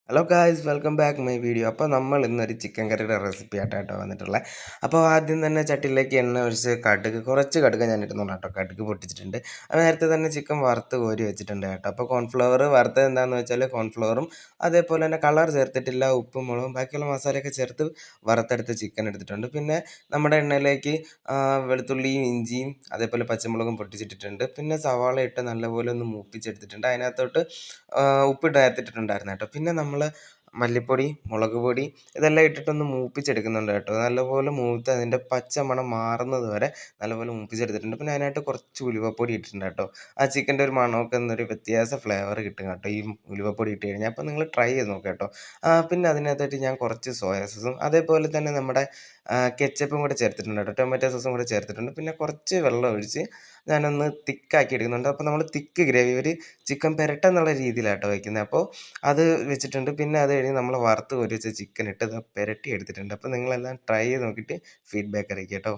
Hello guys welcome back my video. അപ്പോൾ നമ്മൾ ഇന്നൊരു ചിക്കൻ കറിയുടെ റെസിപ്പി ആയിട്ടോ വന്നിട്ടുള്ളത്. അപ്പോൾ ആദ്യം തന്നെ ചട്ടിയിലേക്ക് എണ്ണ ഒഴിച്ച് കുറച്ച് കടുക് ഞാൻ ഇടുന്നുണ്ട് കേട്ടോ. കടുക് പൊട്ടിച്ചിട്ടുണ്ട്. അത് നേരത്തെ തന്നെ ചിക്കൻ വറുത്ത് കോരി വെച്ചിട്ടുണ്ട് കേട്ടോ. അപ്പോൾ കോൺഫ്ലവർ വറുത്തത് എന്താണെന്ന് വെച്ചാൽ കോൺഫ്ലവറും അതേപോലെ തന്നെ കളർ ചേർത്തിട്ടില്ല, ഉപ്പും മുളകും ബാക്കിയുള്ള മസാലയൊക്കെ ചേർത്ത് വറുത്തെടുത്ത് ചിക്കൻ എടുത്തിട്ടുണ്ട്. പിന്നെ നമ്മുടെ എണ്ണയിലേക്ക് വെളുത്തുള്ളിയും ഇഞ്ചിയും അതേപോലെ പച്ചമുളകും പൊട്ടിച്ചിട്ടിട്ടുണ്ട്. പിന്നെ സവാള ഇട്ട് നല്ലപോലെ ഒന്ന് മൂപ്പിച്ചെടുത്തിട്ടുണ്ട്. അതിനകത്തോട്ട് ഉപ്പിട്ട് ചേർത്തിട്ടുണ്ടായിരുന്നു കേട്ടോ. പിന്നെ നമ്മൾ മല്ലിപ്പൊടി, മുളക് പൊടി ഇതെല്ലാം ഇട്ടിട്ടൊന്ന് മൂപ്പിച്ചെടുക്കുന്നുണ്ട് കേട്ടോ. നല്ലപോലെ മൂത്ത് അതിൻ്റെ പച്ച മണം മാറുന്നത് വരെ നല്ലപോലെ മൂപ്പിച്ചെടുത്തിട്ടുണ്ട്. പിന്നെ അതിനായിട്ട് കുറച്ച് ഉലുവപ്പൊടി ഇട്ടിട്ടുണ്ട് കേട്ടോ. ആ ചിക്കൻ്റെ ഒരു മണമൊക്കെ എന്നൊരു വ്യത്യാസ ഫ്ലേവർ കിട്ടും കേട്ടോ ഈ ഉലുവപ്പൊടി ഇട്ട് കഴിഞ്ഞാൽ. അപ്പോൾ നിങ്ങൾ ട്രൈ ചെയ്ത് നോക്കുക കേട്ടോ. പിന്നെ അതിനകത്തായിട്ട് ഞാൻ കുറച്ച് സോയാ സോസും അതേപോലെ തന്നെ നമ്മുടെ കെച്ചപ്പും കൂടെ ചേർത്തിട്ടുണ്ട് കേട്ടോ. ടൊമാറ്റോ സോസും കൂടെ ചേർത്തിട്ടുണ്ട്. പിന്നെ കുറച്ച് വെള്ളം ഒഴിച്ച് ഞാനൊന്ന് തിക്കാക്കി എടുക്കുന്നുണ്ട്. അപ്പോൾ നമ്മൾ തിക്ക് ഗ്രേവി ഒരു ചിക്കൻ പെരട്ടെന്നുള്ള രീതിയിലാട്ടോ വയ്ക്കുന്നത്. അപ്പോൾ അത് വെച്ചിട്ടുണ്ട്. പിന്നെ അത് കഴിഞ്ഞ് നമ്മൾ വറുത്ത് കോരി വെച്ച ചിക്കൻ ഇട്ട് ഇത് പുരട്ടി എടുത്തിട്ടുണ്ട്. അപ്പോൾ നിങ്ങളെല്ലാം ട്രൈ ചെയ്ത് നോക്കിയിട്ട് ഫീഡ്ബാക്ക് അറിയിക്കുക കേട്ടോ.